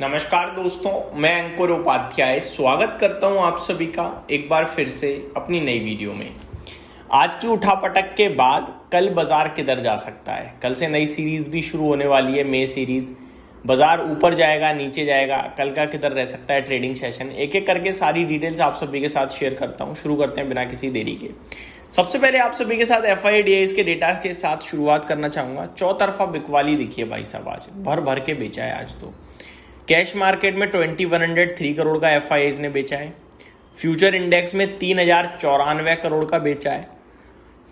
नमस्कार दोस्तों, मैं अंकुर उपाध्याय स्वागत करता हूं आप सभी का एक बार फिर से अपनी नई वीडियो में। आज की उठापटक के बाद कल बाजार किधर जा सकता है। कल से नई सीरीज भी शुरू होने वाली है, मे सीरीज। बाजार ऊपर जाएगा, नीचे जाएगा, कल का किधर रह सकता है ट्रेडिंग सेशन। एक एक करके सारी डिटेल्स आप सभी के साथ शेयर करता हूं। शुरू करते हैं बिना किसी देरी के। सबसे पहले आप सभी के साथ FIDIs के डेटा के साथ शुरुआत करना चाहूंगा। चौतरफा बिकवाली दिखिए भाई साहब, आज भर भर के बेचा है। आज तो कैश मार्केट में 2103 करोड़ का FIIs ने बेचा है। फ्यूचर इंडेक्स में 3094 करोड़ का बेचा है।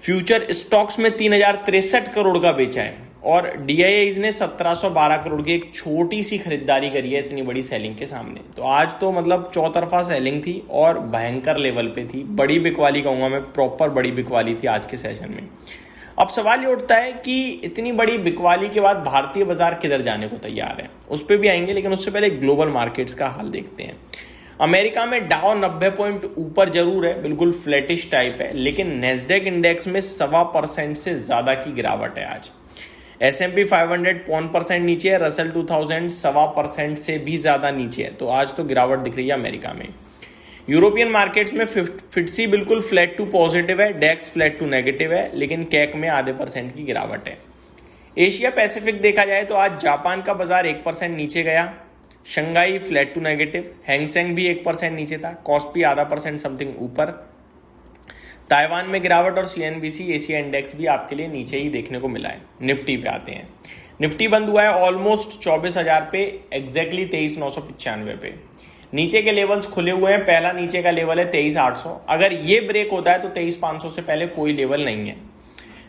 फ्यूचर स्टॉक्स में 3063 करोड़ का बेचा है। और DIIs ने 1712 करोड़ की एक छोटी सी खरीदारी करी है इतनी बड़ी सेलिंग के सामने। तो आज तो मतलब चौतरफा सेलिंग थी और भयंकर लेवल पे थी। बड़ी बिकवाली कहूंगा मैं, प्रॉपर बड़ी बिकवाली थी आज के सेशन में। अब सवाल ये उठता है कि इतनी बड़ी बिकवाली के बाद भारतीय बाजार किधर जाने को तैयार है, उस पर भी आएंगे, लेकिन उससे पहले ग्लोबल मार्केट्स का हाल देखते हैं। अमेरिका में डाउ 90 पॉइंट ऊपर जरूर है, बिल्कुल फ्लैटिश टाइप है, लेकिन नेस्डेक इंडेक्स में 1.25% से ज्यादा की गिरावट है आज। S&P 500 0.5% नीचे है। रसल 2000 1.25% से भी ज्यादा नीचे है। तो आज तो गिरावट दिख रही है अमेरिका में। यूरोपियन मार्केट्स में फिट्सी बिल्कुल फ्लैट टू पॉजिटिव है, डेक्स फ्लैट टू नेगेटिव है, लेकिन कैक में आधे % की गिरावट है। एशिया पैसिफिक देखा जाए तो आज जापान का बाजार 1% नीचे गया। Shanghai flat to negative, Hang Seng भी 1% नीचे था, कॉस्पी आधा % समथिंग ऊपर। ताइवान में गिरावट और CNBC एशिया इंडेक्स भी आपके लिए नीचे ही देखने को मिला है। निफ्टी पे आते हैं। निफ्टी बंद हुआ है ऑलमोस्ट 24,000 पे, एग्जैक्टली 23,995 पे। नीचे के लेवल्स खुले हुए हैं। पहला नीचे का लेवल है 23,800। अगर ये ब्रेक होता है तो 23,500 से पहले कोई लेवल नहीं है।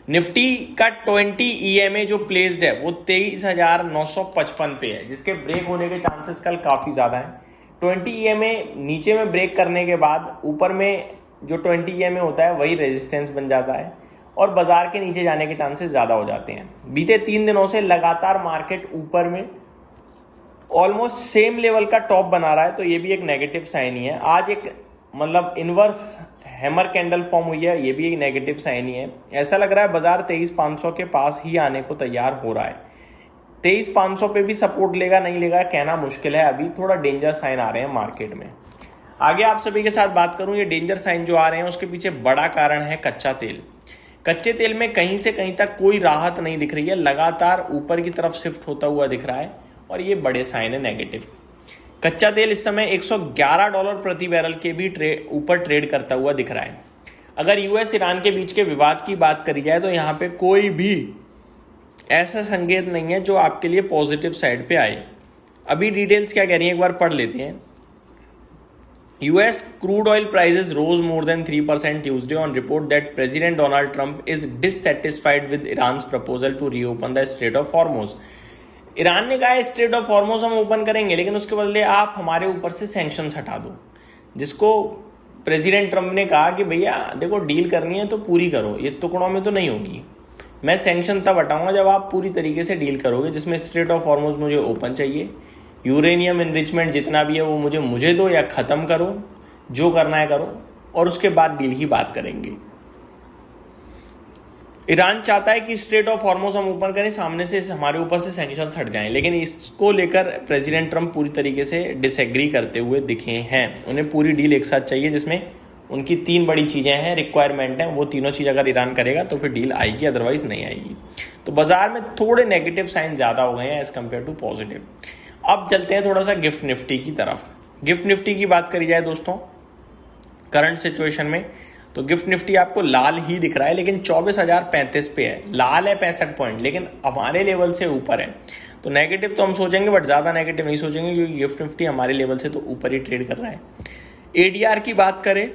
निफ्टी का 20 EMA जो प्लेस्ड है वो 23,955 पे है, जिसके ब्रेक होने के चांसेस कल काफी ज्यादा है। 20 EMA नीचे में ब्रेक करने के बाद ऊपर में जो 20 EMA होता है वही रेजिस्टेंस बन जाता है और बाजार के नीचे जाने के चांसेस ज्यादा हो जाते हैं। बीते 3 दिनों से लगातार मार्केट ऊपर में ऑलमोस्ट सेम लेवल का टॉप बना रहा है, तो ये भी एक नेगेटिव साइन ही है। आज एक मतलब इनवर्स हैमर कैंडल फॉर्म हुई है, ये भी एक नेगेटिव साइन ही है। ऐसा लग रहा है बाजार 23,500 के पास ही आने को तैयार हो रहा है। 23,500 पे भी सपोर्ट लेगा नहीं लेगा कहना मुश्किल है। अभी थोड़ा डेंजर साइन आ रहे हैं मार्केट में। आगे आप सभी के साथ बात करूं, ये डेंजर साइन जो आ रहे हैं उसके पीछे बड़ा कारण है कच्चा तेल। कच्चे तेल में कहीं से कहीं तक कोई राहत नहीं दिख रही है, लगातार ऊपर की तरफ शिफ्ट होता हुआ दिख रहा है और ये बड़े साइन है नेगेटिव। कच्चा तेल इस समय $111 प्रति बैरल के भी ऊपर ट्रेड करता हुआ दिख रहा है। अगर US ईरान के बीच के विवाद की बात करी जाए तो यहाँ पे कोई भी ऐसा संकेत नहीं है जो आपके लिए पॉजिटिव साइड पे आए। अभी डिटेल्स क्या कह रही है एक बार पढ़ लेते हैं। US crude oil prices rose more than 3% Tuesday on report that President Donald Trump is dissatisfied with Iran's proposal to reopen the Strait of Hormuz. Iran ने कहा है स्ट्रेट ऑफ हॉर्मुज हम ओपन करेंगे, लेकिन उसके बदले आप हमारे ऊपर से सैंक्शंस हटा दो। जिसको प्रेसिडेंट ट्रंप ने कहा कि भैया देखो डील करनी है तो पूरी करो, ये टुकड़ों में तो नहीं होगी। मैं सैंक्शन तब हटाऊंगा जब आप पूरी तरीके से डील करोगे, जिसमें स्ट्रेट ऑफ हॉर्मुज मुझे ओपन चाहिए, यूरेनियम इनरिचमेंट जितना भी है वो मुझे दो या ख़त्म करो, जो करना है करो, और उसके बाद डील की बात करेंगे। ईरान चाहता है कि स्ट्रेट ऑफ हॉर्मुज हम ओपन करें, सामने से हमारे ऊपर से सैंक्शंस हट जाएं, लेकिन इसको लेकर प्रेसिडेंट ट्रंप पूरी तरीके से डिसएग्री करते हुए दिखे हैं। उन्हें पूरी डील एक साथ चाहिए, जिसमें उनकी 3 बड़ी चीज़ें हैं, रिक्वायरमेंट हैं। वो तीनों चीज़ अगर ईरान करेगा तो फिर डील आएगी, अदरवाइज नहीं आएगी। तो बाजार में थोड़े नेगेटिव साइन ज़्यादा हो गए हैं एज़ कम्पेयर टू पॉजिटिव। अब चलते हैं थोड़ा सा गिफ्ट निफ्टी की तरफ। गिफ्ट निफ्टी की बात करी जाए दोस्तों करंट सिचुएशन में, तो गिफ्ट निफ्टी आपको लाल ही दिख रहा है, लेकिन 24,035 पे है। लाल है 65 पॉइंट, लेकिन हमारे लेवल से ऊपर है। तो नेगेटिव तो हम सोचेंगे, बट ज़्यादा नेगेटिव नहीं सोचेंगे, क्योंकि गिफ्ट निफ्टी हमारे लेवल से तो ऊपर ही ट्रेड कर रहा है। ADR की बात करें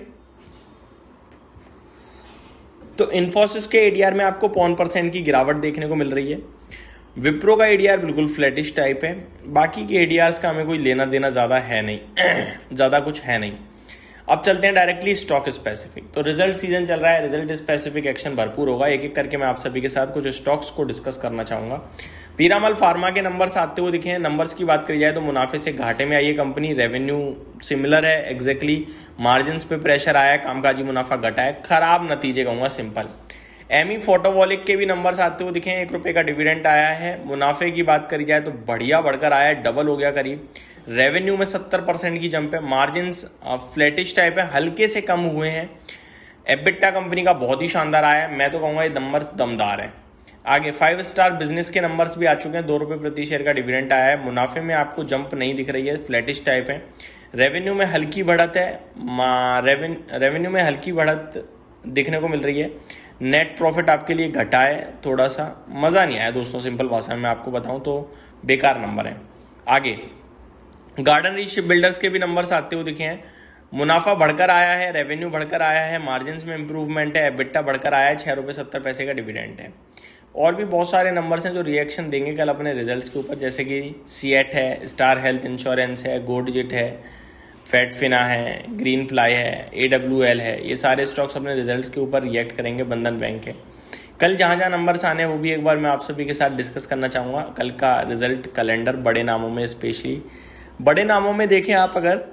तो इन्फोसिस के ADR में आपको 0.5% की गिरावट देखने को मिल रही है। विप्रो का ADR बिल्कुल फ्लैटिश टाइप है। बाकी के ADRs का हमें कोई लेना देना ज़्यादा है नहीं ज़्यादा कुछ है नहीं। अब चलते हैं डायरेक्टली स्टॉक स्पेसिफिक। तो रिजल्ट सीजन चल रहा है, रिजल्ट स्पेसिफिक एक्शन भरपूर होगा। एक एक करके मैं आप सभी के साथ कुछ स्टॉक्स को डिस्कस करना चाहूँगा। पीरामल फार्मा के नंबर्स आते हुए दिखे हैं। नंबर्स की बात करी जाए तो मुनाफे से घाटे में आई है कंपनी। रेवेन्यू सिमिलर है एग्जैक्टली। मार्जिन्स पे प्रेशर आया है, कामकाजी मुनाफा घटा है। खराब नतीजे कहूँगा सिंपल। एमी फोटोवॉलिक के भी नंबर्स आते हुए दिखे हैं, 1 रुपये का डिविडेंड आया है। मुनाफे की बात करी जाए तो बढ़िया बढ़कर आया है, डबल हो गया करीब। रेवेन्यू में 70% की जंप है। मार्जिन्स फ्लैटिश टाइप है, हल्के से कम हुए हैं। एबिटा कंपनी का बहुत ही शानदार आया है, मैं तो कहूँगा ये नंबर्स दमदार है। आगे 5 स्टार बिजनेस के नंबर्स भी आ चुके हैं, 2 रुपये प्रति शेयर का डिविडेंड आया है। मुनाफे में आपको जंप नहीं दिख रही है, फ्लैटिश टाइप है। रेवेन्यू में हल्की बढ़त है, रेवेन्यू में हल्की बढ़त देखने को मिल रही है। नेट प्रॉफिट आपके लिए घटा है थोड़ा सा, मज़ा नहीं आया दोस्तों, सिंपल भाषा में आपको बताऊं तो बेकार नंबर है। आगे गार्डन रीच शिप बिल्डर्स के भी नंबर्स आते हुए दिखे हैं। मुनाफा बढ़कर आया है, रेवेन्यू बढ़कर आया है, मार्जिन्स में इंप्रूवमेंट है, एबिटा बढ़कर आया है, 6 रुपये 70 पैसे का डिविडेंड है। और भी बहुत सारे नंबर्स हैं जो रिएक्शन देंगे कल अपने रिजल्ट्स के ऊपर, जैसे कि सीएट है, स्टार हेल्थ इंश्योरेंस है, गोडजिट है, फैटफिना है, ग्रीन प्लाई है, AWL है। ये सारे स्टॉक्स अपने रिजल्ट्स के ऊपर रिएक्ट करेंगे बंधन बैंक के। कल जहाँ जहाँ नंबर्स आने हैं वो भी एक बार मैं आप सभी के साथ डिस्कस करना चाहूँगा। कल का रिजल्ट कैलेंडर बड़े नामों में, स्पेशली बड़े नामों में देखें आप अगर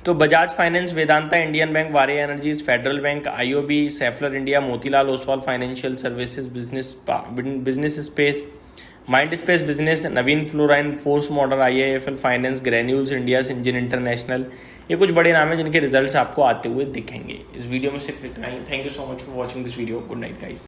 तो Bajaj Finance, Vedanta, Indian Bank, Waaree Energies, Federal Bank, IOB, Schaeffler India, Motilal Oswal Financial Services, Business Space, Mind Space Business, Navin Fluorine, Force Model, IIFL Finance, Granules India, Syngene International. ये कुछ बड़े नाम हैं जिनके रिजल्ट्स आपको आते हुए दिखेंगे। इस वीडियो में सिर्फ इतना ही। Thank you so much for watching this video. Good night guys.